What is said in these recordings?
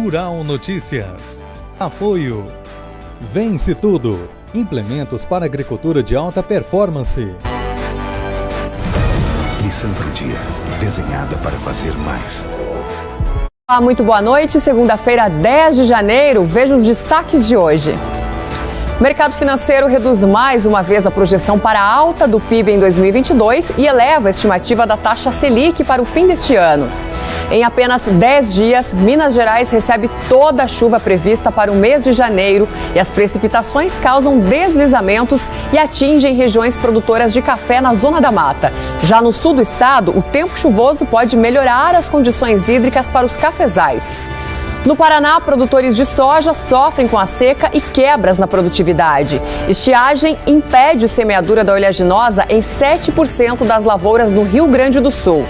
Rural Notícias. Apoio. Vence Tudo. Implementos para agricultura de alta performance. Lição pro dia. Desenhada para fazer mais. Olá, muito boa noite. Segunda-feira, 10 de janeiro. Veja os destaques de hoje. O mercado financeiro reduz mais uma vez a projeção para a alta do PIB em 2022 e eleva a estimativa da taxa Selic para o fim deste ano. Em apenas 10 dias, Minas Gerais recebe toda a chuva prevista para o mês de janeiro e as precipitações causam deslizamentos e atingem regiões produtoras de café na Zona da Mata. Já no sul do estado, o tempo chuvoso pode melhorar as condições hídricas para os cafezais. No Paraná, produtores de soja sofrem com a seca e quebras na produtividade. Estiagem impede semeadura da oleaginosa em 7% das lavouras no Rio Grande do Sul.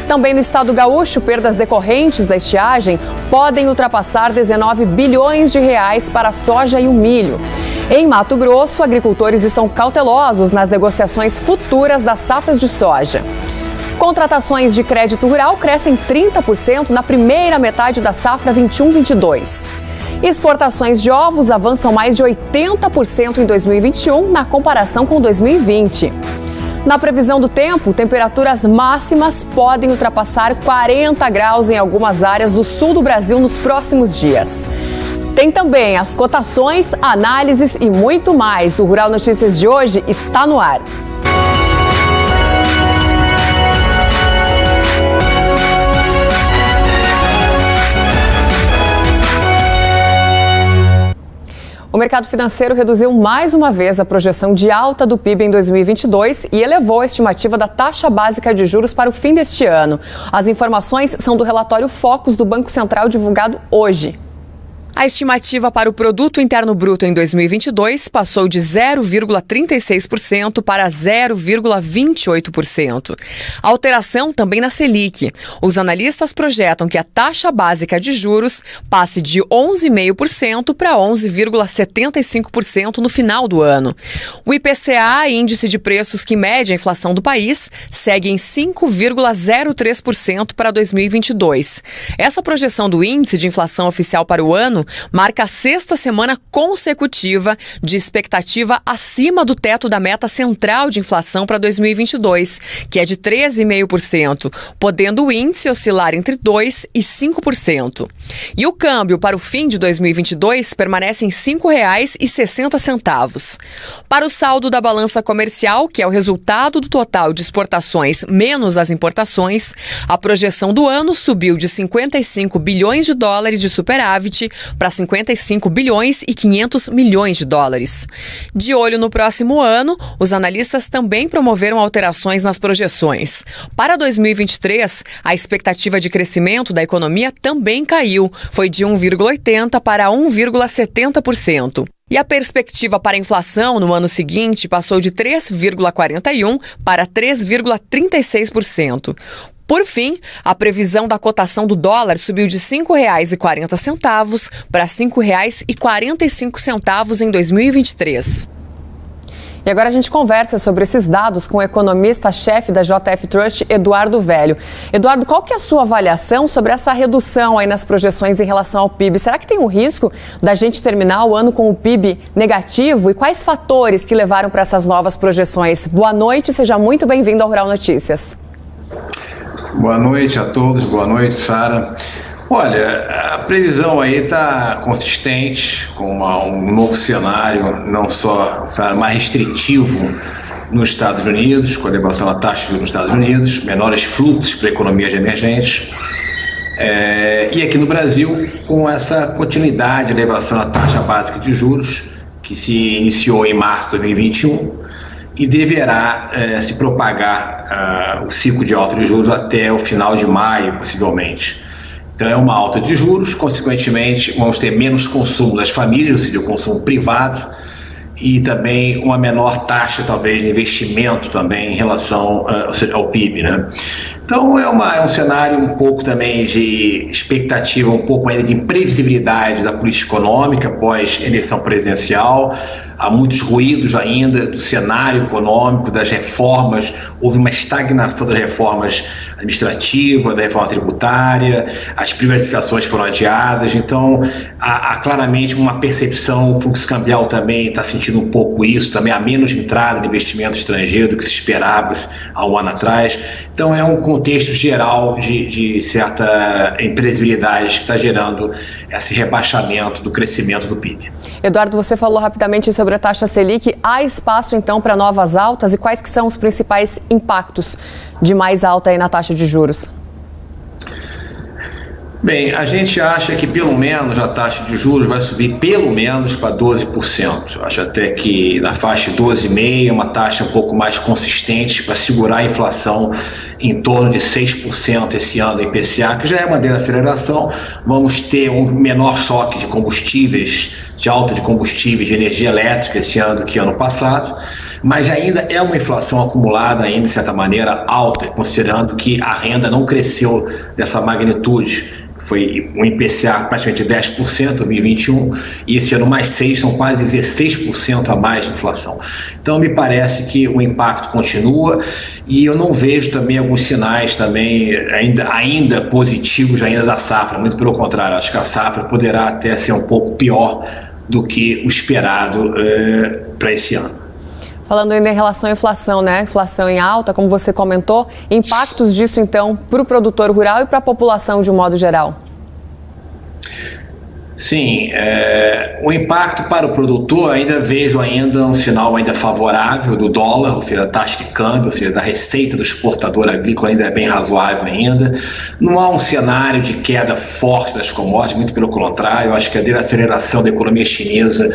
Também no estado gaúcho, perdas decorrentes da estiagem podem ultrapassar 19 bilhões de reais para a soja e o milho. Em Mato Grosso, agricultores estão cautelosos nas negociações futuras das safras de soja. Contratações de crédito rural crescem 30% na primeira metade da safra 21-22. Exportações de ovos avançam mais de 80% em 2021 na comparação com 2020. Na previsão do tempo, temperaturas máximas podem ultrapassar 40 graus em algumas áreas do sul do Brasil nos próximos dias. Tem também as cotações, análises e muito mais. O Rural Notícias de hoje está no ar. O mercado financeiro reduziu mais uma vez a projeção de alta do PIB em 2022 e elevou a estimativa da taxa básica de juros para o fim deste ano. As informações são do relatório Focus do Banco Central divulgado hoje. A estimativa para o Produto Interno Bruto em 2022 passou de 0,36% para 0,28%. Alteração também na Selic. Os analistas projetam que a taxa básica de juros passe de 11,5% para 11,75% no final do ano. O IPCA, índice de preços que mede a inflação do país, segue em 5,03% para 2022. Essa projeção do índice de inflação oficial para o ano marca a sexta semana consecutiva de expectativa acima do teto da meta central de inflação para 2022, que é de 13,5%, podendo o índice oscilar entre 2% e 5%. E o câmbio para o fim de 2022 permanece em R$ 5,60. Para o saldo da balança comercial, que é o resultado do total de exportações menos as importações, a projeção do ano subiu de 55 bilhões de dólares de superávit para 55 bilhões e 500 milhões de dólares. De olho no próximo ano, os analistas também promoveram alterações nas projeções. Para 2023, a expectativa de crescimento da economia também caiu, foi de 1,80% para 1,70%. E a perspectiva para a inflação no ano seguinte passou de 3,41% para 3,36%. Por fim, a previsão da cotação do dólar subiu de R$ 5,40 para R$ 5,45 em 2023. E agora a gente conversa sobre esses dados com o economista-chefe da JF Trust, Eduardo Velho. Eduardo, qual que é a sua avaliação sobre essa redução aí nas projeções em relação ao PIB? Será que tem um risco da gente terminar o ano com o PIB negativo? E quais fatores que levaram para essas novas projeções? Boa noite, seja muito bem-vindo ao Rural Notícias. Boa noite a todos, boa noite, Sara. Olha, a previsão aí está consistente, com um novo cenário, não só mais restritivo nos Estados Unidos, com a elevação da taxa de juros nos Estados Unidos, menores fluxos para economias emergentes, e aqui no Brasil, com essa continuidade de elevação da taxa básica de juros, que se iniciou em março de 2021, e deverá se propagar o ciclo de alta de juros até o final de maio, possivelmente. Então é uma alta de juros, consequentemente vamos ter menos consumo das famílias, ou seja, o consumo privado, e também uma menor taxa, talvez, de investimento também em relação ao PIB, né? Então é um cenário um pouco também de expectativa, um pouco ainda de imprevisibilidade da política econômica pós eleição presidencial, há muitos ruídos ainda do cenário econômico, das reformas, houve uma estagnação das reformas administrativas, da reforma tributária, as privatizações foram adiadas, então há claramente uma percepção, o fluxo cambial também está sentindo um pouco isso, também há menos entrada de investimento estrangeiro do que se esperava há um ano atrás, então é um contexto geral de certa imprevisibilidade que está gerando esse rebaixamento do crescimento do PIB. Eduardo, você falou rapidamente sobre a taxa Selic. Há espaço, então, para novas altas? E quais que são os principais impactos de mais alta aí na taxa de juros? Bem, a gente acha que pelo menos a taxa de juros vai subir pelo menos para 12%. Eu acho até que na faixa de 12,5% é uma taxa um pouco mais consistente para segurar a inflação em torno de 6% esse ano do IPCA, que já é uma desaceleração. Vamos ter um menor choque de combustíveis, de alta de combustíveis, de energia elétrica esse ano do que ano passado, mas ainda é uma inflação acumulada ainda, de certa maneira, alta, considerando que a renda não cresceu dessa magnitude. Foi um IPCA praticamente 10% em 2021 e esse ano mais 6%, são quase 16% a mais de inflação. Então me parece que o impacto continua e eu não vejo também alguns sinais também ainda positivos ainda da safra, muito pelo contrário, acho que a safra poderá até ser um pouco pior do que o esperado para esse ano. Falando ainda em relação à inflação, né? Inflação em alta, como você comentou, impactos disso então para o produtor rural e para a população de um modo geral? Sim, o impacto para o produtor ainda vejo um sinal ainda favorável do dólar, ou seja, a taxa de câmbio, ou seja, da receita do exportador agrícola ainda é bem razoável ainda. Não há um cenário de queda forte das commodities, muito pelo contrário, eu acho que a desaceleração da economia chinesa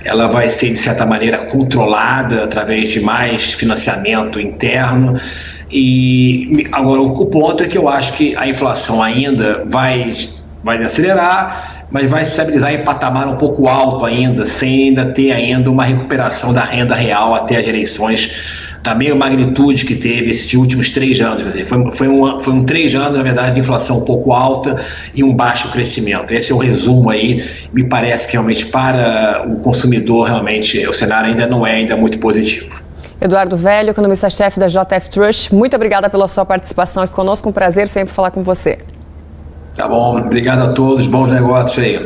ela vai ser de certa maneira controlada através de mais financiamento interno. E agora o ponto é que eu acho que a inflação ainda vai desacelerar, mas vai se estabilizar em patamar um pouco alto ainda, sem ainda ter ainda uma recuperação da renda real até as eleições da mesma magnitude que teve esses últimos 3 anos. Quer dizer, foi 3 anos, na verdade, de inflação um pouco alta e um baixo crescimento. Esse é o resumo aí. Me parece que realmente para o consumidor, realmente, o cenário ainda não é ainda muito positivo. Eduardo Velho, economista-chefe da JF Trust, muito obrigada pela sua participação aqui conosco. Um prazer sempre falar com você. Tá bom, obrigado a todos, bons negócios aí.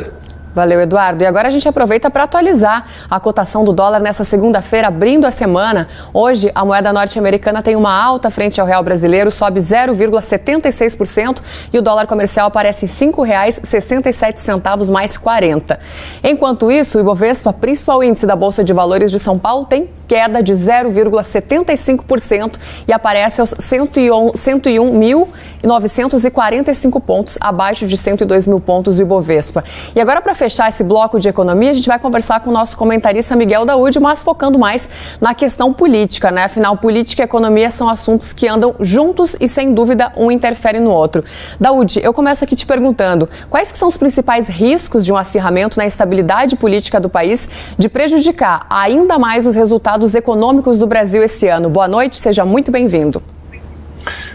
Valeu, Eduardo. E agora a gente aproveita para atualizar a cotação do dólar nessa segunda-feira, abrindo a semana. Hoje, a moeda norte-americana tem uma alta frente ao real brasileiro, sobe 0,76% e o dólar comercial aparece em R$ 5,67 mais 40. Enquanto isso, o Ibovespa, principal índice da Bolsa de Valores de São Paulo, tem queda de 0,75% e aparece aos 101.945 pontos, abaixo de 102 mil pontos do Ibovespa. E agora, para fechar esse bloco de economia, a gente vai conversar com o nosso comentarista Miguel Daúde, mas focando mais na questão política, né? Afinal, política e economia são assuntos que andam juntos e, sem dúvida, um interfere no outro. Daúde, eu começo aqui te perguntando, quais que são os principais riscos de um acirramento na estabilidade política do país de prejudicar ainda mais os resultados econômicos do Brasil esse ano? Boa noite, seja muito bem-vindo.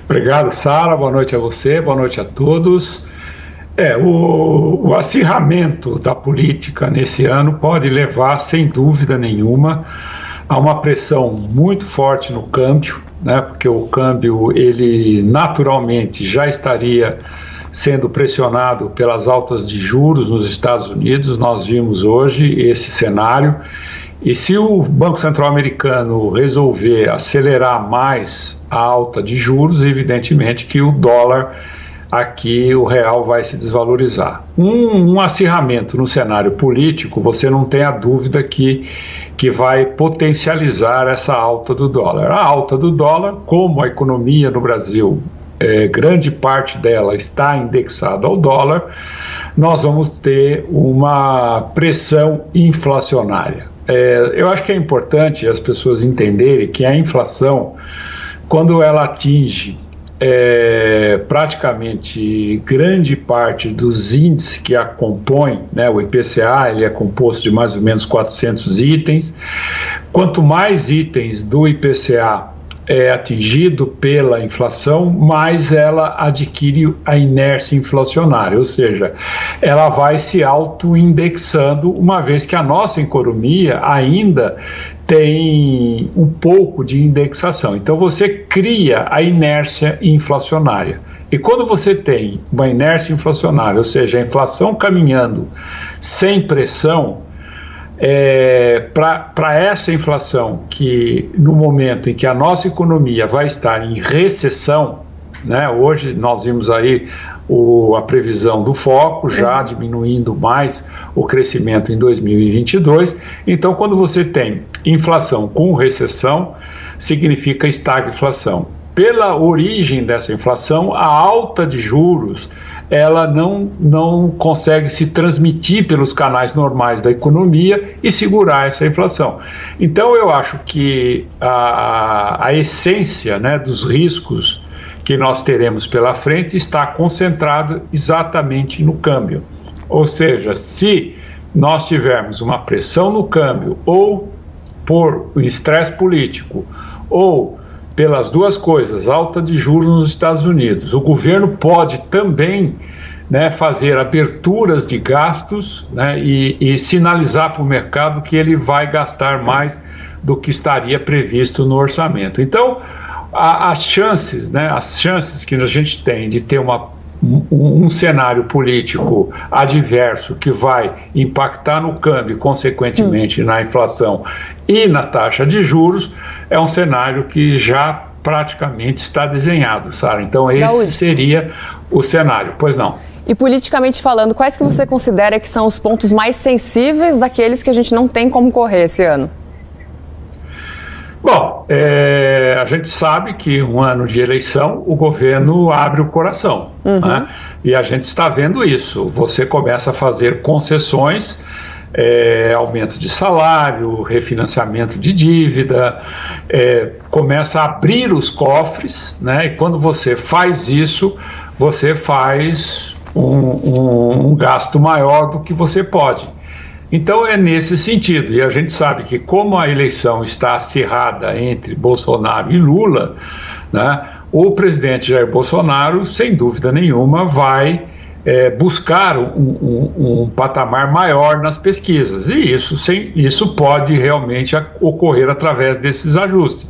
Obrigado, Sara. Boa noite a você, boa noite a todos. O acirramento da política nesse ano pode levar, sem dúvida nenhuma, a uma pressão muito forte no câmbio, né? Porque o câmbio, ele naturalmente já estaria sendo pressionado pelas altas de juros nos Estados Unidos. Nós vimos hoje esse cenário. E se o Banco Central americano resolver acelerar mais a alta de juros, evidentemente que o dólar aqui, o real, vai se desvalorizar. Um acirramento no cenário político, você não tem a dúvida que vai potencializar essa alta do dólar. A alta do dólar, como a economia no Brasil, grande parte dela está indexada ao dólar, nós vamos ter uma pressão inflacionária. Eu acho que é importante as pessoas entenderem que a inflação, quando ela atinge praticamente grande parte dos índices que a compõem, né, o IPCA, ele é composto de mais ou menos 400 itens. Quanto mais itens do IPCA é atingido pela inflação, mais ela adquire a inércia inflacionária, ou seja, ela vai se auto-indexando, uma vez que a nossa economia ainda tem um pouco de indexação. Então você cria a inércia inflacionária. E quando você tem uma inércia inflacionária, ou seja, a inflação caminhando sem pressão, para essa inflação, que no momento em que a nossa economia vai estar em recessão, né, hoje nós vimos aí a previsão do Foco já diminuindo mais o crescimento em 2022, então quando você tem inflação com recessão, significa estagflação. Pela origem dessa inflação, a alta de juros ela não consegue se transmitir pelos canais normais da economia e segurar essa inflação. Então eu acho que a essência, né, dos riscos que nós teremos pela frente está concentrada exatamente no câmbio. Ou seja, se nós tivermos uma pressão no câmbio ou por estresse político ou pelas duas coisas, alta de juros nos Estados Unidos, o governo pode também, né, fazer aberturas de gastos, né, e sinalizar para o mercado que ele vai gastar mais do que estaria previsto no orçamento. Então, as chances que a gente tem de ter um cenário político adverso que vai impactar no câmbio, consequentemente na inflação e na taxa de juros, é um cenário que já praticamente está desenhado, Sara. Então esse seria o cenário. Pois não. E politicamente falando, quais que você considera que são os pontos mais sensíveis daqueles que a gente não tem como correr esse ano? Bom, a gente sabe que um ano de eleição o governo abre o coração, né? E a gente está vendo isso. Você começa a fazer concessões, aumento de salário, refinanciamento de dívida, começa a abrir os cofres, né? E quando você faz isso, você faz um gasto maior do que você pode. Então é nesse sentido, e a gente sabe que como a eleição está acirrada entre Bolsonaro e Lula, né, o presidente Jair Bolsonaro, sem dúvida nenhuma, vai buscar um patamar maior nas pesquisas, e isso pode realmente ocorrer através desses ajustes.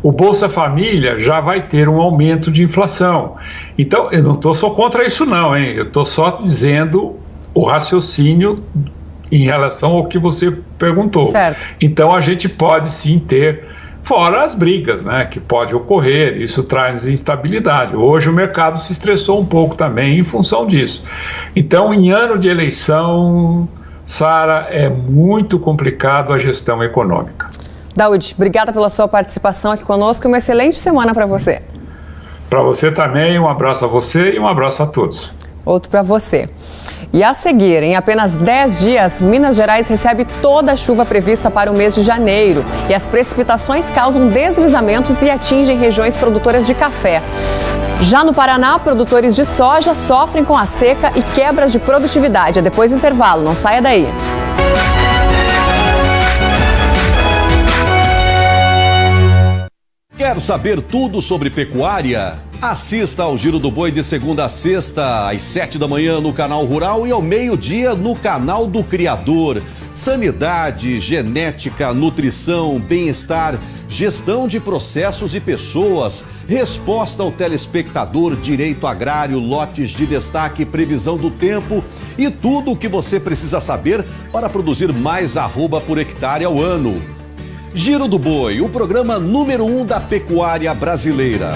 O Bolsa Família já vai ter um aumento de inflação. Então, eu não estou só contra isso não, hein? Eu estou só dizendo o raciocínio em relação ao que você perguntou. Certo. Então a gente pode sim ter, fora as brigas, né, que pode ocorrer, isso traz instabilidade. Hoje o mercado se estressou um pouco também em função disso. Então, em ano de eleição, Sara, é muito complicado a gestão econômica. Daoud, obrigada pela sua participação aqui conosco e uma excelente semana para você. Para você também, um abraço a você e um abraço a todos. Outro para você. E a seguir, em apenas 10 dias, Minas Gerais recebe toda a chuva prevista para o mês de janeiro. E as precipitações causam deslizamentos e atingem regiões produtoras de café. Já no Paraná, produtores de soja sofrem com a seca e quebras de produtividade. É depois do intervalo, não saia daí. Quer saber tudo sobre pecuária? Assista ao Giro do Boi de segunda a sexta, às 7 da manhã no Canal Rural e ao meio-dia no Canal do Criador. Sanidade, genética, nutrição, bem-estar, gestão de processos e pessoas, resposta ao telespectador, direito agrário, lotes de destaque, previsão do tempo e tudo o que você precisa saber para produzir mais arroba por hectare ao ano. Giro do Boi, o programa número 1 da pecuária brasileira.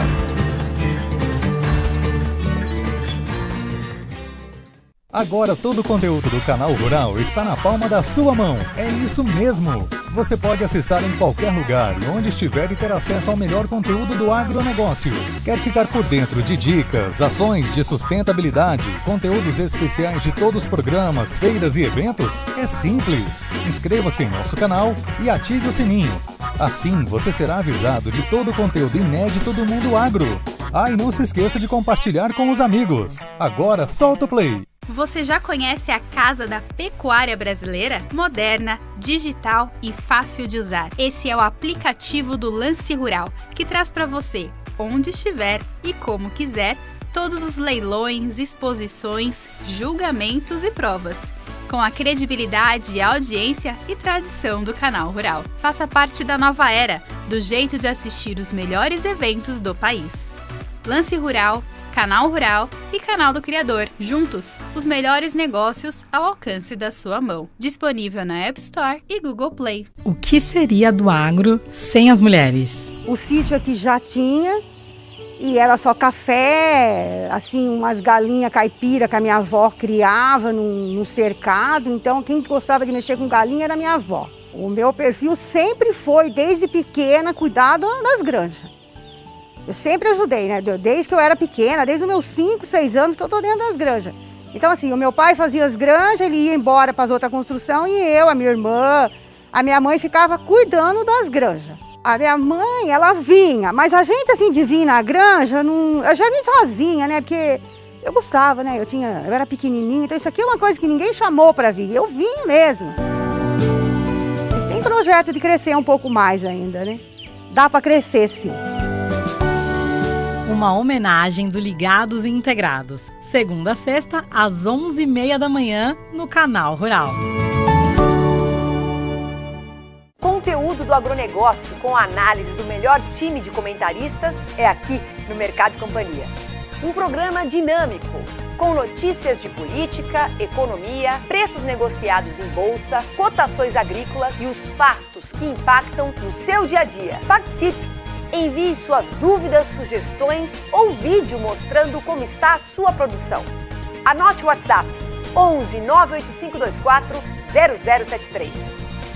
Agora todo o conteúdo do Canal Rural está na palma da sua mão. É isso mesmo! Você pode acessar em qualquer lugar e onde estiver e ter acesso ao melhor conteúdo do agronegócio. Quer ficar por dentro de dicas, ações de sustentabilidade, conteúdos especiais de todos os programas, feiras e eventos? É simples! Inscreva-se em nosso canal e ative o sininho. Assim você será avisado de todo o conteúdo inédito do mundo agro. Ah, e não se esqueça de compartilhar com os amigos. Agora solta o play! Você já conhece a Casa da Pecuária Brasileira? Moderna, digital e fácil de usar. Esse é o aplicativo do Lance Rural, que traz para você, onde estiver e como quiser, todos os leilões, exposições, julgamentos e provas, com a credibilidade, audiência e tradição do Canal Rural. Faça parte da nova era, do jeito de assistir os melhores eventos do país. Lance Rural, Canal Rural e Canal do Criador. Juntos, os melhores negócios ao alcance da sua mão. Disponível na App Store e Google Play. O que seria do agro sem as mulheres? O sítio aqui já tinha, e era só café, assim, umas galinhas caipira que a minha avó criava no cercado. Então, quem gostava de mexer com galinha era a minha avó. O meu perfil sempre foi, desde pequena, cuidar das granjas. Eu sempre ajudei, né? Desde que eu era pequena, desde os meus 5, 6 anos que eu tô dentro das granjas. Então, assim, o meu pai fazia as granjas, ele ia embora para as outras construções e eu, a minha irmã, a minha mãe ficava cuidando das granjas. A minha mãe, ela vinha, mas a gente, assim, de vir na granja, eu já vim sozinha, né? Porque eu gostava, né? Eu era pequenininha, então isso aqui é uma coisa que ninguém chamou para vir, eu vim mesmo. Tem projeto de crescer um pouco mais ainda, né? Dá para crescer, sim. Uma homenagem do Ligados e Integrados. Segunda a sexta, às 11h30 da manhã, no Canal Rural. Conteúdo do agronegócio com a análise do melhor time de comentaristas é aqui no Mercado e Companhia. Um programa dinâmico, com notícias de política, economia, preços negociados em bolsa, cotações agrícolas e os fatos que impactam no seu dia a dia. Participe! Envie suas dúvidas, sugestões ou vídeo mostrando como está a sua produção. Anote o WhatsApp 11 98524 0073.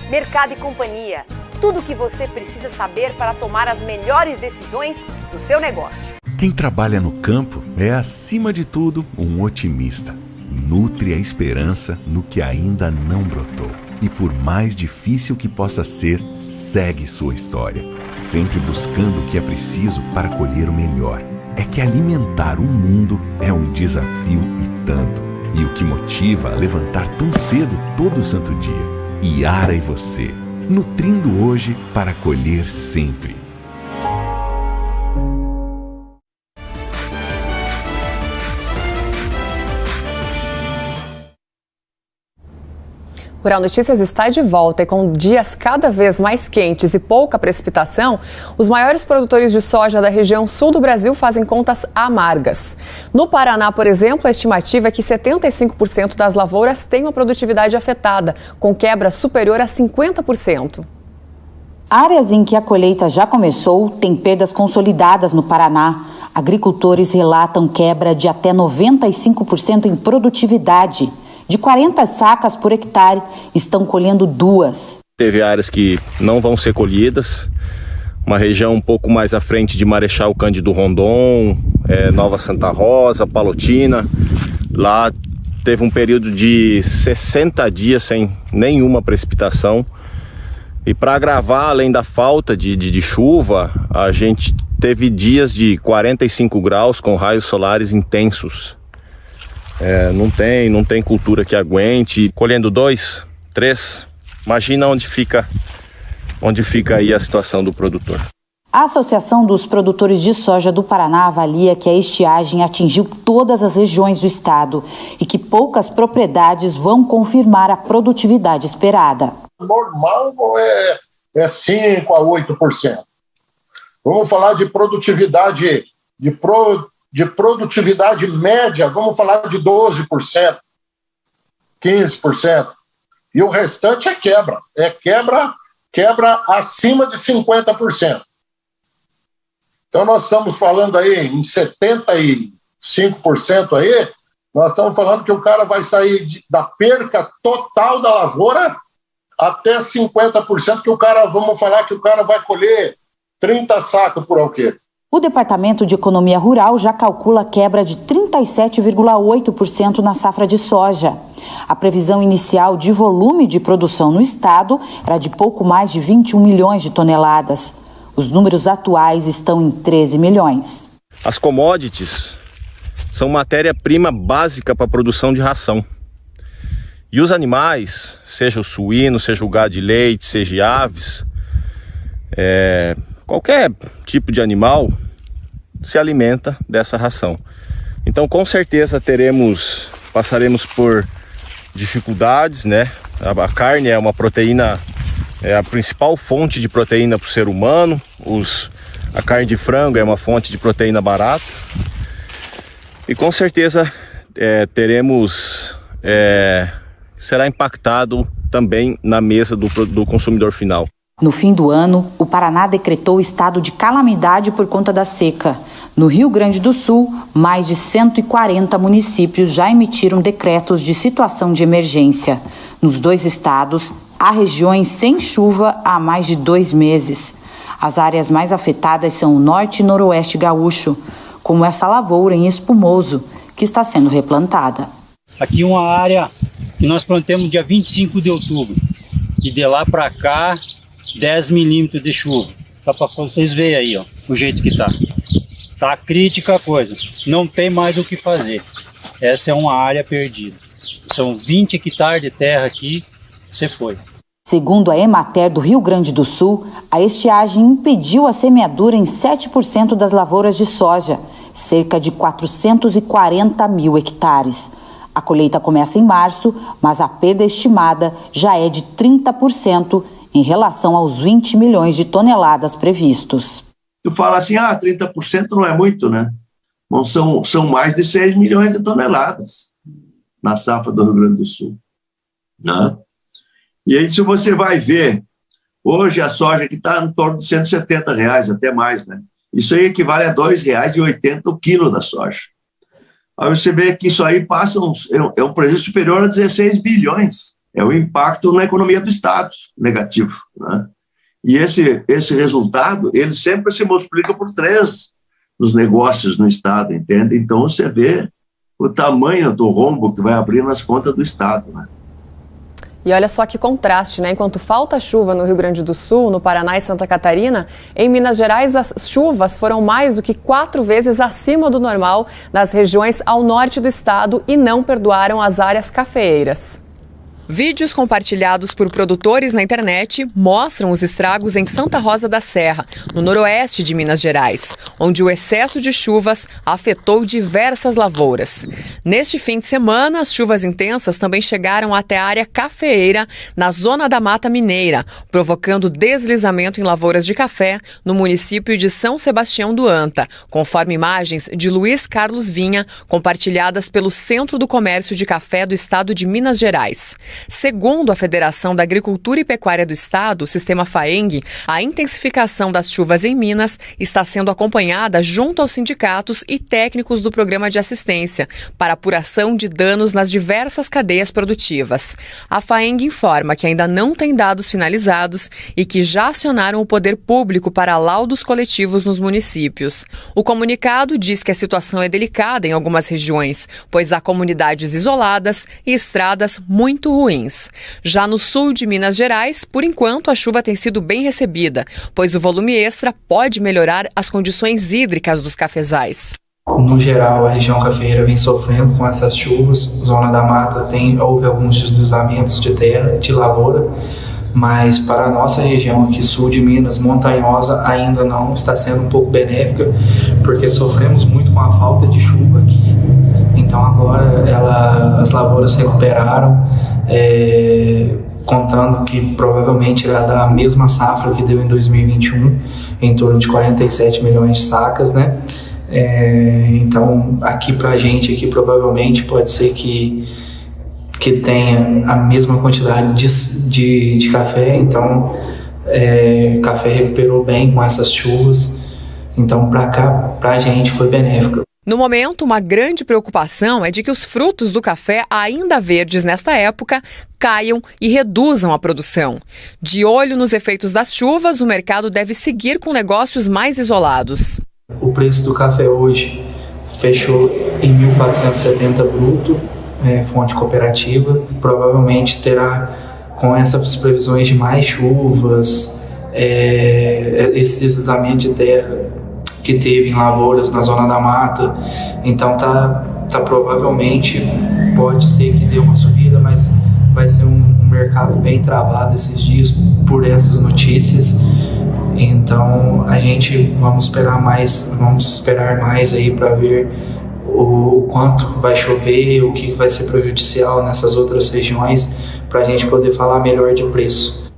Mercado e Companhia. Tudo o que você precisa saber para tomar as melhores decisões do seu negócio. Quem trabalha no campo é, acima de tudo, um otimista. Nutre a esperança no que ainda não brotou. E por mais difícil que possa ser, segue sua história, sempre buscando o que é preciso para colher o melhor. É que alimentar o mundo é um desafio e tanto. E o que motiva a levantar tão cedo todo santo dia. Iara e você, nutrindo hoje para colher sempre. Rural Notícias está de volta e com dias cada vez mais quentes e pouca precipitação, os maiores produtores de soja da região sul do Brasil fazem contas amargas. No Paraná, por exemplo, a estimativa é que 75% das lavouras têm a produtividade afetada, com quebra superior a 50%. Áreas em que a colheita já começou têm perdas consolidadas no Paraná. Agricultores relatam quebra de até 95% em produtividade. De 40 sacas por hectare, estão colhendo 2. Teve áreas que não vão ser colhidas, uma região um pouco mais à frente de Marechal Cândido Rondon, Nova Santa Rosa, Palotina. Lá teve um período de 60 dias sem nenhuma precipitação. E para agravar, além da falta de chuva, a gente teve dias de 45 graus com raios solares intensos. Não tem cultura que aguente. Colhendo 2, 3, imagina onde fica aí a situação do produtor. A Associação dos Produtores de Soja do Paraná avalia que a estiagem atingiu todas as regiões do estado e que poucas propriedades vão confirmar a produtividade esperada. Normal é 5% a 8%. Vamos falar de produtividade de produtividade média, vamos falar de 12%, 15%. E o restante é quebra. Quebra acima de 50%. Então nós estamos falando aí em 75% aí, nós estamos falando que o cara vai sair da perca total da lavoura até 50%, que vamos falar que o cara vai colher 30 sacos por alqueire. O Departamento de Economia Rural já calcula quebra de 37,8% na safra de soja. A previsão inicial de volume de produção no estado era de pouco mais de 21 milhões de toneladas. Os números atuais estão em 13 milhões. As commodities, são matéria-prima básica para a produção de ração. E os animais, seja o suíno, seja o gado de leite, seja aves, qualquer tipo de animal se alimenta dessa ração. Então, com certeza passaremos por dificuldades, né? A carne é uma proteína, é a principal fonte de proteína para o ser humano. A carne de frango é uma fonte de proteína barata. E com certeza será impactado também na mesa do consumidor final. No fim do ano, o Paraná decretou estado de calamidade por conta da seca. No Rio Grande do Sul, mais de 140 municípios já emitiram decretos de situação de emergência. Nos 2 estados, há regiões sem chuva há mais de 2 meses. As áreas mais afetadas são o norte e noroeste gaúcho, como essa lavoura em Espumoso, que está sendo replantada. Aqui uma área que nós plantamos dia 25 de outubro. E de lá para cá, 10 milímetros de chuva. Só para vocês verem aí, ó, o jeito que tá. Tá crítica a coisa. Não tem mais o que fazer. Essa é uma área perdida. São 20 hectares de terra aqui, você foi. Segundo a Emater do Rio Grande do Sul, a estiagem impediu a semeadura em 7% das lavouras de soja, cerca de 440 mil hectares. A colheita começa em março, mas a perda estimada já é de 30% em relação aos 20 milhões de toneladas previstos. Tu fala assim, 30% não é muito, né? Bom, são mais de 6 milhões de toneladas na safra do Rio Grande do Sul, né? E aí, se você vai ver, hoje a soja aqui está em torno de R$170, até mais, né? Isso aí equivale a R$2,80 o quilo da soja. Aí você vê que isso aí passa é um prejuízo superior a 16 bilhões. É o impacto na economia do Estado, negativo, né? E esse resultado, ele sempre se multiplica por 3 nos negócios no Estado, entende? Então você vê o tamanho do rombo que vai abrir nas contas do Estado, né? E olha só que contraste, né? Enquanto falta chuva no Rio Grande do Sul, no Paraná e Santa Catarina, em Minas Gerais as chuvas foram mais do que 4 vezes acima do normal nas regiões ao norte do estado e não perdoaram as áreas cafeeiras. Vídeos compartilhados por produtores na internet mostram os estragos em Santa Rosa da Serra, no noroeste de Minas Gerais, onde o excesso de chuvas afetou diversas lavouras. Neste fim de semana, as chuvas intensas também chegaram até a área cafeeira, na zona da Mata Mineira, provocando deslizamento em lavouras de café no município de São Sebastião do Anta, conforme imagens de Luiz Carlos Vinha, compartilhadas pelo Centro do Comércio de Café do Estado de Minas Gerais. Segundo a Federação da Agricultura e Pecuária do Estado, o sistema FAENG, a intensificação das chuvas em Minas está sendo acompanhada junto aos sindicatos e técnicos do programa de assistência para apuração de danos nas diversas cadeias produtivas. A FAENG informa que ainda não tem dados finalizados e que já acionaram o poder público para laudos coletivos nos municípios. O comunicado diz que a situação é delicada em algumas regiões, pois há comunidades isoladas e estradas muito ruins. Já no sul de Minas Gerais, por enquanto, a chuva tem sido bem recebida, pois o volume extra pode melhorar as condições hídricas dos cafezais. No geral, a região cafeeira vem sofrendo com essas chuvas. Zona da Mata houve alguns deslizamentos de terra, de lavoura, mas para a nossa região aqui, sul de Minas, montanhosa, ainda não está sendo um pouco benéfica, porque sofremos muito com a falta de chuva aqui. Então agora as lavouras recuperaram, contando que provavelmente irá dar a mesma safra que deu em 2021, em torno de 47 milhões de sacas, né? Então aqui pra gente, aqui provavelmente pode ser que tenha a mesma quantidade de café, então café recuperou bem com essas chuvas, então pra cá, pra gente foi benéfico. No momento, uma grande preocupação é de que os frutos do café, ainda verdes nesta época, caiam e reduzam a produção. De olho nos efeitos das chuvas, o mercado deve seguir com negócios mais isolados. O preço do café hoje fechou em 1.470 bruto, fonte cooperativa. Provavelmente terá, com essas previsões de mais chuvas, esse deslizamento de terra que teve em lavouras na Zona da Mata. Então tá provavelmente, pode ser que dê uma subida, mas vai ser um mercado bem travado esses dias por essas notícias. Então a gente vamos esperar mais aí para ver o quanto vai chover, o que vai ser prejudicial nessas outras regiões, para a gente poder falar melhor de preço.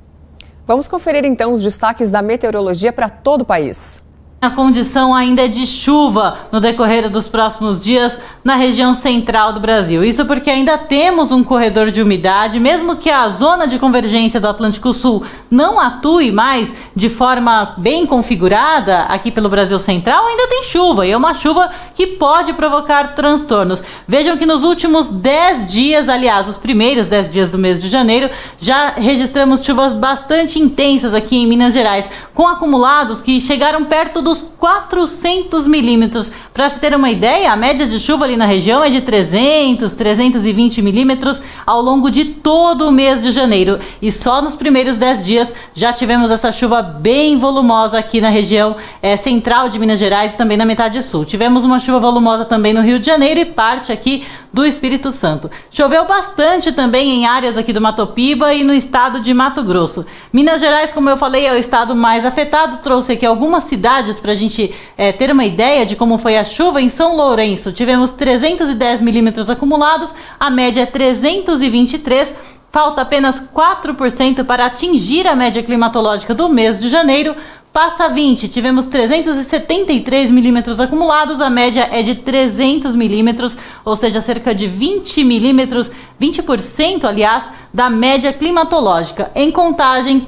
Vamos conferir então os destaques da meteorologia para todo o país. A condição ainda é de chuva no decorrer dos próximos dias na região central do Brasil. Isso porque ainda temos um corredor de umidade, mesmo que a zona de convergência do Atlântico Sul não atue mais de forma bem configurada aqui pelo Brasil Central, ainda tem chuva, e é uma chuva que pode provocar transtornos. Vejam que nos últimos 10 dias, aliás, os primeiros 10 dias do mês de janeiro, já registramos chuvas bastante intensas aqui em Minas Gerais, com acumulados que chegaram perto dos 400 milímetros. Para se ter uma ideia, a média de chuva ali na região é de 320 milímetros ao longo de todo o mês de janeiro. E só nos primeiros 10 dias já tivemos essa chuva bem volumosa aqui na região central de Minas Gerais e também na metade sul. Tivemos uma chuva volumosa também no Rio de Janeiro e parte aqui do Espírito Santo. Choveu bastante também em áreas aqui do Mato Piba e no estado de Mato Grosso. Minas Gerais, como eu falei, é o estado mais afetado. Trouxe aqui algumas cidades para a gente ter uma ideia de como foi a chuva. Em São Lourenço tivemos 310 milímetros acumulados, a média é 323. Falta apenas 4% para atingir a média climatológica do mês de janeiro. Passa 20, tivemos 373 milímetros acumulados, a média é de 300 milímetros, ou seja, cerca de 20 milímetros, 20%, aliás, da média climatológica. Em Contagem,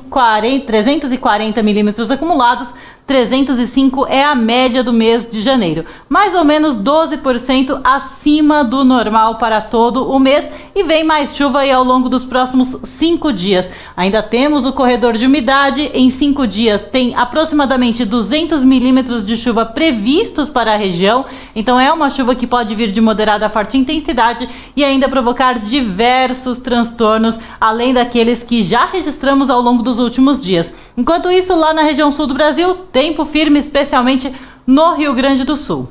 340 milímetros acumulados, 305 é a média do mês de janeiro, mais ou menos 12% acima do normal para todo o mês, e vem mais chuva aí ao longo dos próximos 5 dias. Ainda temos o corredor de umidade, em 5 dias tem aproximadamente 200 milímetros de chuva previstos para a região, então é uma chuva que pode vir de moderada a forte intensidade e ainda provocar diversos transtornos, além daqueles que já registramos ao longo dos últimos dias. Enquanto isso, lá na região sul do Brasil, tempo firme, especialmente no Rio Grande do Sul.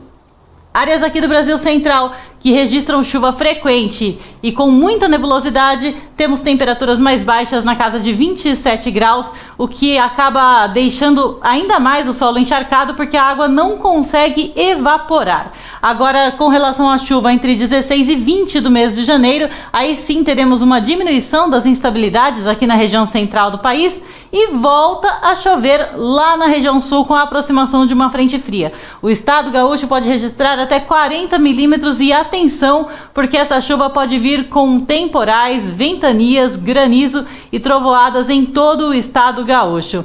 Áreas aqui do Brasil Central que registram chuva frequente e com muita nebulosidade, temos temperaturas mais baixas na casa de 27 graus, o que acaba deixando ainda mais o solo encharcado porque a água não consegue evaporar. Agora, com relação à chuva entre 16 e 20 do mês de janeiro, aí sim teremos uma diminuição das instabilidades aqui na região central do país e volta a chover lá na região sul com a aproximação de uma frente fria. O estado gaúcho pode registrar até 40 milímetros e atenção, porque essa chuva pode vir com temporais, ventanias, granizo e trovoadas em todo o estado gaúcho.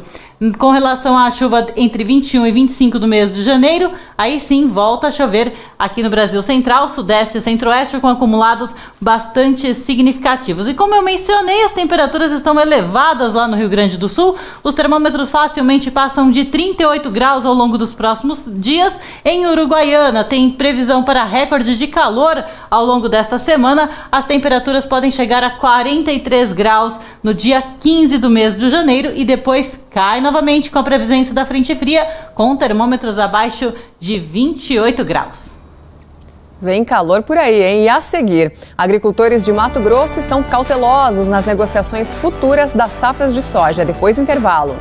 Com relação à chuva entre 21 e 25 do mês de janeiro, aí sim volta a chover aqui no Brasil Central, Sudeste e Centro-Oeste com acumulados bastante significativos. E como eu mencionei, as temperaturas estão elevadas lá no Rio Grande do Sul. Os termômetros facilmente passam de 38 graus ao longo dos próximos dias. Em Uruguaiana tem previsão para recorde de calor ao longo desta semana. As temperaturas podem chegar a 43 graus no dia 15 do mês de janeiro e depois cai novamente com a presença da frente fria, com termômetros abaixo de 28 graus. Vem calor por aí, hein? E a seguir, agricultores de Mato Grosso estão cautelosos nas negociações futuras das safras de soja. Depois do intervalo.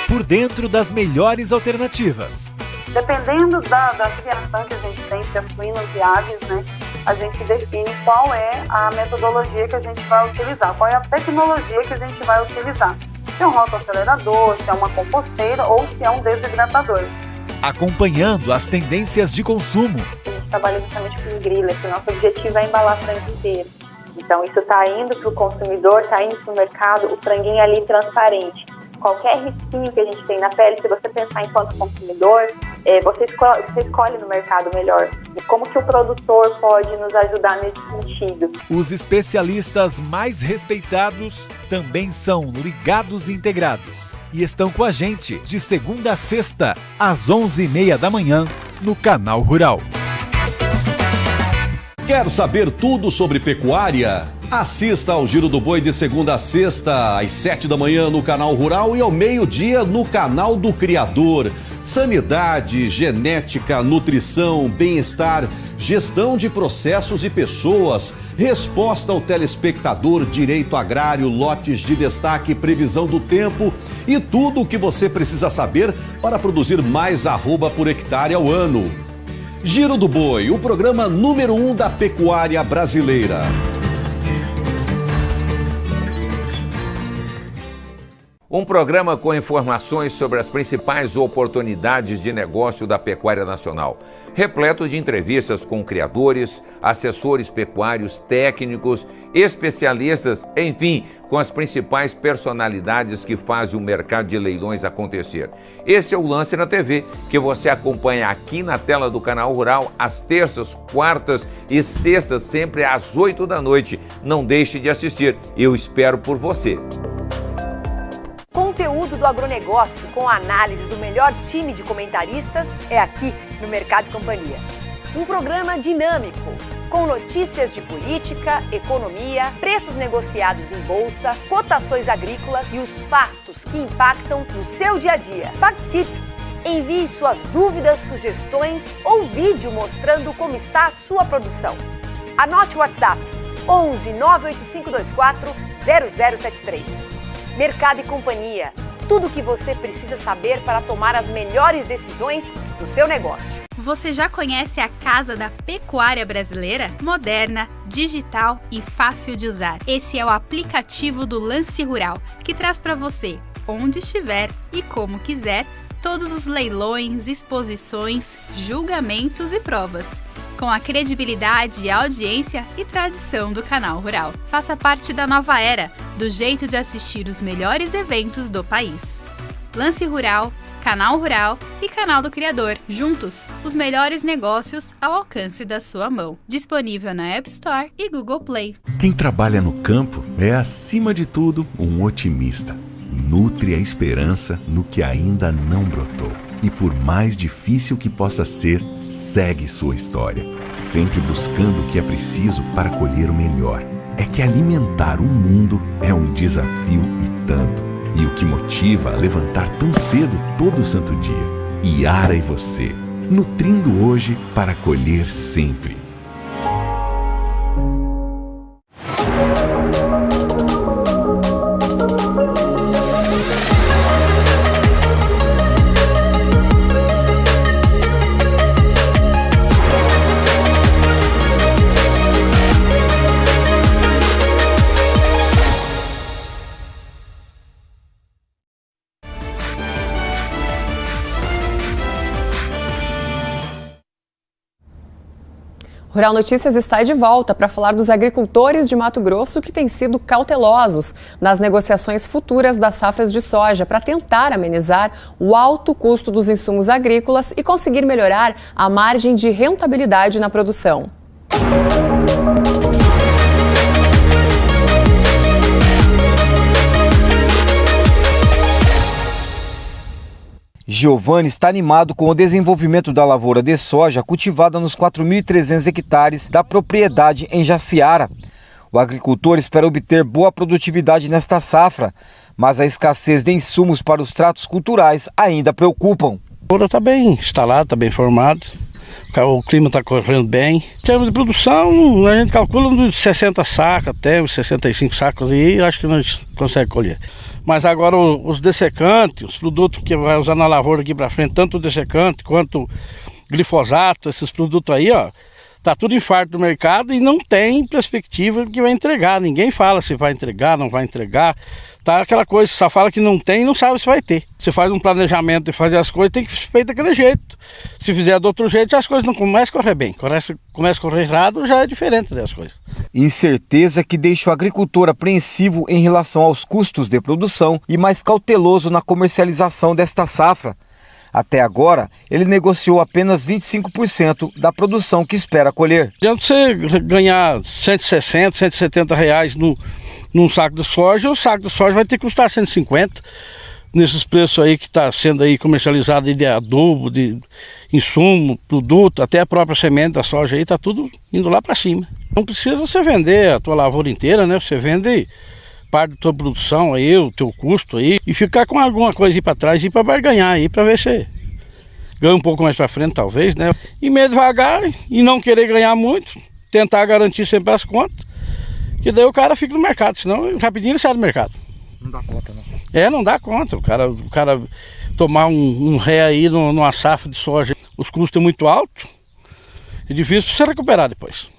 Por dentro das melhores alternativas. Dependendo da criação que a gente tem, se é suínos e aves, né, a gente define qual é a metodologia que a gente vai utilizar, qual é a tecnologia que a gente vai utilizar. Se é um rotoacelerador, se é uma composteira ou se é um desidratador. Acompanhando as tendências de consumo. A gente trabalha justamente com grila, que o nosso objetivo é embalar frango inteiro. Então isso está indo para o consumidor, está indo para o mercado, o franguinho ali transparente. Qualquer risquinho que a gente tem na pele, se você pensar enquanto consumidor, você escolhe no mercado melhor. Como que o produtor pode nos ajudar nesse sentido? Os especialistas mais respeitados também são ligados e integrados. E estão com a gente de segunda a sexta, às 11h30 da manhã, no Canal Rural. Quer saber tudo sobre pecuária? Assista ao Giro do Boi de segunda a sexta, às 7 da manhã no Canal Rural e ao meio-dia no Canal do Criador. Sanidade, genética, nutrição, bem-estar, gestão de processos e pessoas, resposta ao telespectador, direito agrário, lotes de destaque, previsão do tempo e tudo o que você precisa saber para produzir mais arroba por hectare ao ano. Giro do Boi, o programa número 1 da pecuária brasileira. Um programa com informações sobre as principais oportunidades de negócio da pecuária nacional, repleto de entrevistas com criadores, assessores pecuários, técnicos, especialistas, enfim, com as principais personalidades que fazem o mercado de leilões acontecer. Esse é o Lance na TV, que você acompanha aqui na tela do Canal Rural, às terças, quartas e sextas, sempre às 8 da noite. Não deixe de assistir, eu espero por você. Conteúdo do agronegócio com análise do melhor time de comentaristas é aqui no Mercado e Companhia. Um programa dinâmico, com notícias de política, economia, preços negociados em bolsa, cotações agrícolas e os fatos que impactam no seu dia a dia. Participe! Envie suas dúvidas, sugestões ou vídeo mostrando como está a sua produção. Anote o WhatsApp 11 98524 0073. Mercado e Companhia. Tudo o que você precisa saber para tomar as melhores decisões do seu negócio. Você já conhece a Casa da Pecuária Brasileira? Moderna, digital e fácil de usar. Esse é o aplicativo do Lance Rural, que traz para você, onde estiver e como quiser, todos os leilões, exposições, julgamentos e provas. Com a credibilidade, audiência e tradição do Canal Rural. Faça parte da nova era, do jeito de assistir os melhores eventos do país. Lance Rural, Canal Rural e Canal do Criador. Juntos, os melhores negócios ao alcance da sua mão. Disponível na App Store e Google Play. Quem trabalha no campo é, acima de tudo, um otimista. Nutre a esperança no que ainda não brotou. E por mais difícil que possa ser, segue sua história, sempre buscando o que é preciso para colher o melhor. É que alimentar o mundo é um desafio e tanto. E o que motiva a levantar tão cedo todo santo dia. Iara e você, nutrindo hoje para colher sempre. Rural Notícias está de volta para falar dos agricultores de Mato Grosso que têm sido cautelosos nas negociações futuras das safras de soja para tentar amenizar o alto custo dos insumos agrícolas e conseguir melhorar a margem de rentabilidade na produção. Giovanni está animado com o desenvolvimento da lavoura de soja cultivada nos 4.300 hectares da propriedade em Jaciara. O agricultor espera obter boa produtividade nesta safra, mas a escassez de insumos para os tratos culturais ainda preocupam. A lavoura está bem instalada, está bem formada, o clima está correndo bem. Em termos de produção, a gente calcula uns 60 sacos, até uns 65 sacos, e acho que nós conseguimos colher. Mas agora os dessecantes, os produtos que vai usar na lavoura aqui para frente, tanto o dessecante quanto glifosato, esses produtos aí, ó, tá tudo em farto do mercado e não tem perspectiva que vai entregar. Ninguém fala se vai entregar, não vai entregar. Tá aquela coisa, só fala que não tem e não sabe se vai ter. Você faz um planejamento e fazer as coisas, tem que ser feito daquele jeito. Se fizer do outro jeito, as coisas não começam a correr bem. Começa a correr errado, já é diferente das coisas. Incerteza que deixa o agricultor apreensivo em relação aos custos de produção e mais cauteloso na comercialização desta safra. Até agora, ele negociou apenas 25% da produção que espera colher. Adianta você ganhar 160, 170 reais num saco de soja, o saco de soja vai ter que custar 150. nesses preços aí que está sendo aí comercializado de adubo, de insumo, produto, até a própria semente da soja aí, está tudo indo lá para cima. Não precisa você vender a tua lavoura inteira, né? Você vende parte da tua produção aí, o teu custo aí, e ficar com alguma coisa aí para trás e para barganhar aí, para ver se ganha um pouco mais para frente talvez, né? E meio devagar e não querer ganhar muito, tentar garantir sempre as contas, que daí o cara fica no mercado, senão rapidinho ele sai do mercado. Não dá conta, não. Não dá conta. O cara tomar um ré aí numa safra de soja, os custos são muito altos, é difícil você recuperar depois.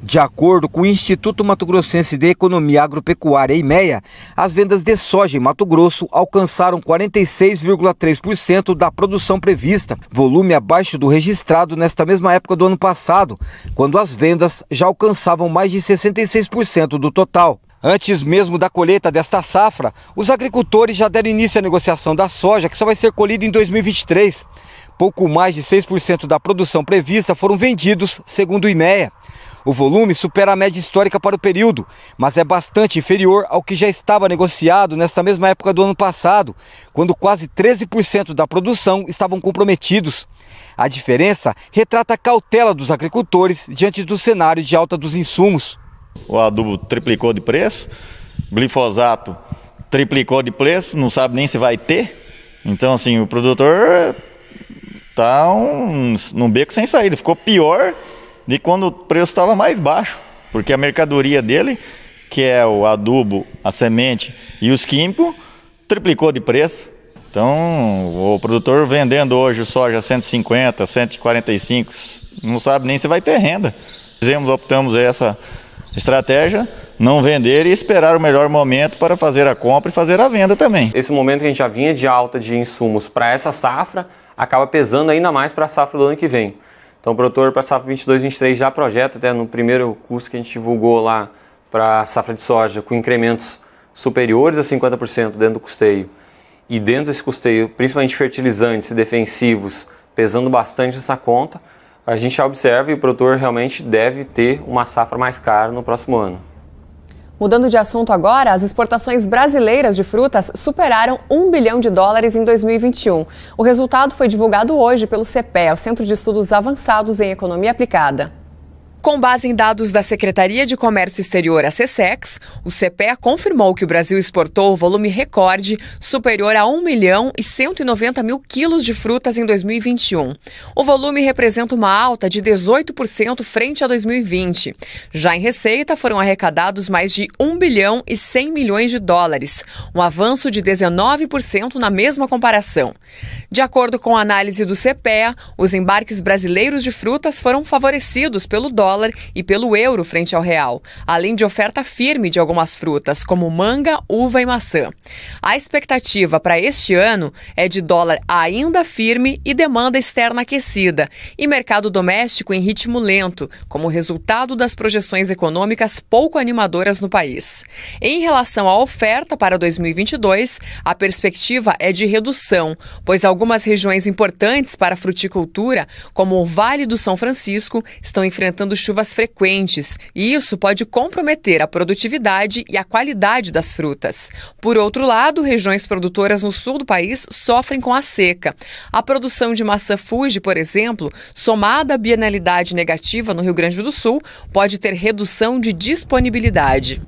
De acordo com o Instituto Mato Grossense de Economia Agropecuária, IMEA, as vendas de soja em Mato Grosso alcançaram 46,3% da produção prevista, volume abaixo do registrado nesta mesma época do ano passado, quando as vendas já alcançavam mais de 66% do total. Antes mesmo da colheita desta safra, os agricultores já deram início à negociação da soja, que só vai ser colhida em 2023. Pouco mais de 6% da produção prevista foram vendidos, segundo o IMEA. O volume supera a média histórica para o período, mas é bastante inferior ao que já estava negociado nesta mesma época do ano passado, quando quase 13% da produção estavam comprometidos. A diferença retrata a cautela dos agricultores diante do cenário de alta dos insumos. O adubo triplicou de preço, glifosato triplicou de preço, não sabe nem se vai ter. Então, assim, o produtor está num beco sem saída. Ficou pior de quando o preço estava mais baixo, porque a mercadoria dele, que é o adubo, a semente e os químicos, triplicou de preço. Então, o produtor vendendo hoje soja 150, 145, não sabe nem se vai ter renda. Optamos essa estratégia, não vender e esperar o melhor momento para fazer a compra e fazer a venda também. Esse momento que a gente já vinha de alta de insumos para essa safra, acaba pesando ainda mais para a safra do ano que vem. Então o produtor para a safra 22-23 já projeta, até no primeiro curso que a gente divulgou lá para a safra de soja, com incrementos superiores a 50% dentro do custeio. E dentro desse custeio, principalmente fertilizantes e defensivos, pesando bastante essa conta, a gente já observa e o produtor realmente deve ter uma safra mais cara no próximo ano. Mudando de assunto agora, as exportações brasileiras de frutas superaram $1 bilhão em 2021. O resultado foi divulgado hoje pelo CEPEA, o Centro de Estudos Avançados em Economia Aplicada. Com base em dados da Secretaria de Comércio Exterior, a SECEX, o CEPEA confirmou que o Brasil exportou volume recorde superior a 1.190.000 quilos de frutas em 2021. O volume representa uma alta de 18% frente a 2020. Já em receita, foram arrecadados mais de $1 bilhão e 100 milhões, um avanço de 19% na mesma comparação. De acordo com a análise do CEPEA, os embarques brasileiros de frutas foram favorecidos pelo dólar e pelo euro frente ao real, além de oferta firme de algumas frutas, como manga, uva e maçã. A expectativa para este ano é de dólar ainda firme e demanda externa aquecida, e mercado doméstico em ritmo lento, como resultado das projeções econômicas pouco animadoras no país. Em relação à oferta para 2022, a perspectiva é de redução, pois algumas regiões importantes para a fruticultura, como o Vale do São Francisco, estão enfrentando chuvas frequentes, e isso pode comprometer a produtividade e a qualidade das frutas. Por outro lado, regiões produtoras no sul do país sofrem com a seca. A produção de maçã Fuji, por exemplo, somada à bienalidade negativa no Rio Grande do Sul, pode ter redução de disponibilidade.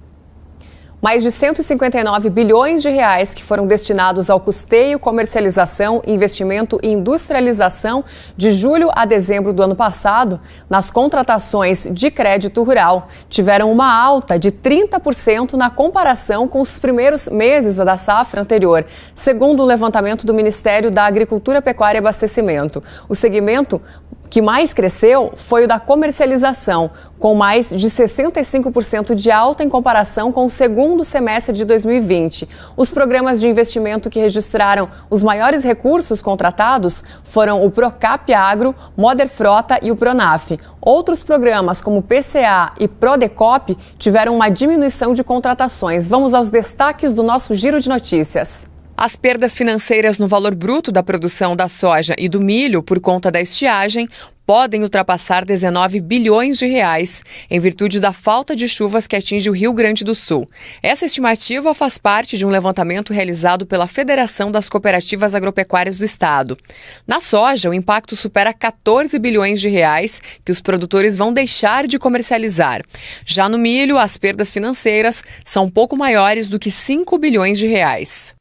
Mais de 159 bilhões de reais que foram destinados ao custeio, comercialização, investimento e industrialização de julho a dezembro do ano passado, nas contratações de crédito rural, tiveram uma alta de 30% na comparação com os primeiros meses da safra anterior, segundo o levantamento do Ministério da Agricultura, Pecuária e Abastecimento. O segmento que mais cresceu foi o da comercialização, com mais de 65% de alta em comparação com o segundo semestre de 2020. Os programas de investimento que registraram os maiores recursos contratados foram o Procap Agro, Moder Frota e o Pronaf. Outros programas, como o PCA e Prodecop, tiveram uma diminuição de contratações. Vamos aos destaques do nosso Giro de Notícias. As perdas financeiras no valor bruto da produção da soja e do milho por conta da estiagem podem ultrapassar 19 bilhões de reais, em virtude da falta de chuvas que atinge o Rio Grande do Sul. Essa estimativa faz parte de um levantamento realizado pela Federação das Cooperativas Agropecuárias do Estado. Na soja, o impacto supera 14 bilhões de reais que os produtores vão deixar de comercializar. Já no milho, as perdas financeiras são um pouco maiores do que 5 bilhões de reais.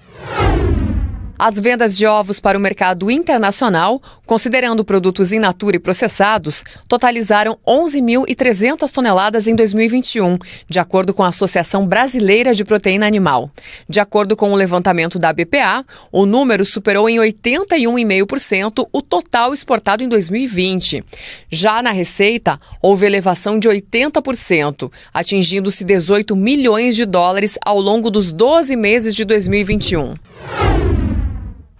As vendas de ovos para o mercado internacional, considerando produtos in natura e processados, totalizaram 11.300 toneladas em 2021, de acordo com a Associação Brasileira de Proteína Animal. De acordo com o levantamento da BPA, o número superou em 81,5% o total exportado em 2020. Já na receita, houve elevação de 80%, atingindo-se 18 milhões de dólares ao longo dos 12 meses de 2021.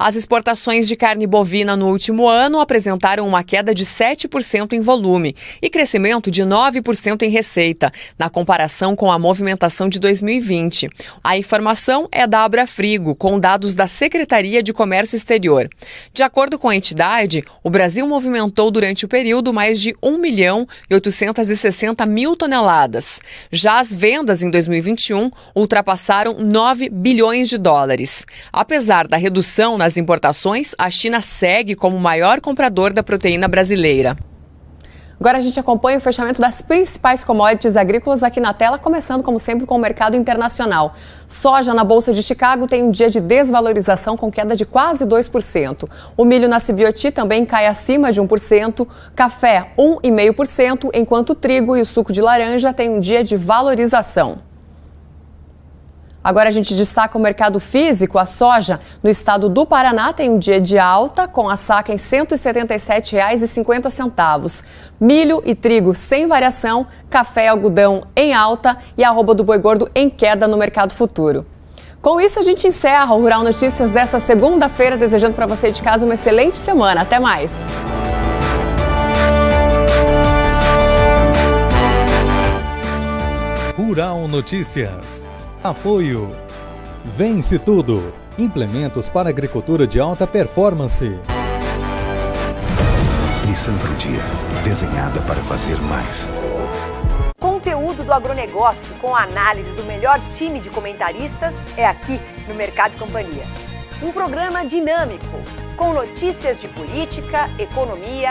As exportações de carne bovina no último ano apresentaram uma queda de 7% em volume e crescimento de 9% em receita, na comparação com a movimentação de 2020. A informação é da Abrafrigo, com dados da Secretaria de Comércio Exterior. De acordo com a entidade, o Brasil movimentou durante o período mais de 1.860.000 toneladas. Já as vendas em 2021 ultrapassaram 9 bilhões de dólares. Apesar da redução nas importações, a China segue como o maior comprador da proteína brasileira. Agora a gente acompanha o fechamento das principais commodities agrícolas aqui na tela, começando, como sempre, com o mercado internacional. Soja na Bolsa de Chicago tem um dia de desvalorização com queda de quase 2%. O milho na CBOT também cai acima de 1%, café 1,5%, enquanto o trigo e o suco de laranja têm um dia de valorização. Agora a gente destaca o mercado físico. A soja no estado do Paraná tem um dia de alta, com a saca em R$ 177,50. Milho e trigo sem variação, café e algodão em alta e a arroba do boi gordo em queda no mercado futuro. Com isso, a gente encerra o Rural Notícias dessa segunda-feira, desejando para você de casa uma excelente semana. Até mais! Rural Notícias. Apoio. Vence Tudo. Implementos para agricultura de alta performance. Lição pro dia. Desenhada para fazer mais. Conteúdo do agronegócio com a análise do melhor time de comentaristas é aqui no Mercado e Companhia. Um programa dinâmico, com notícias de política, economia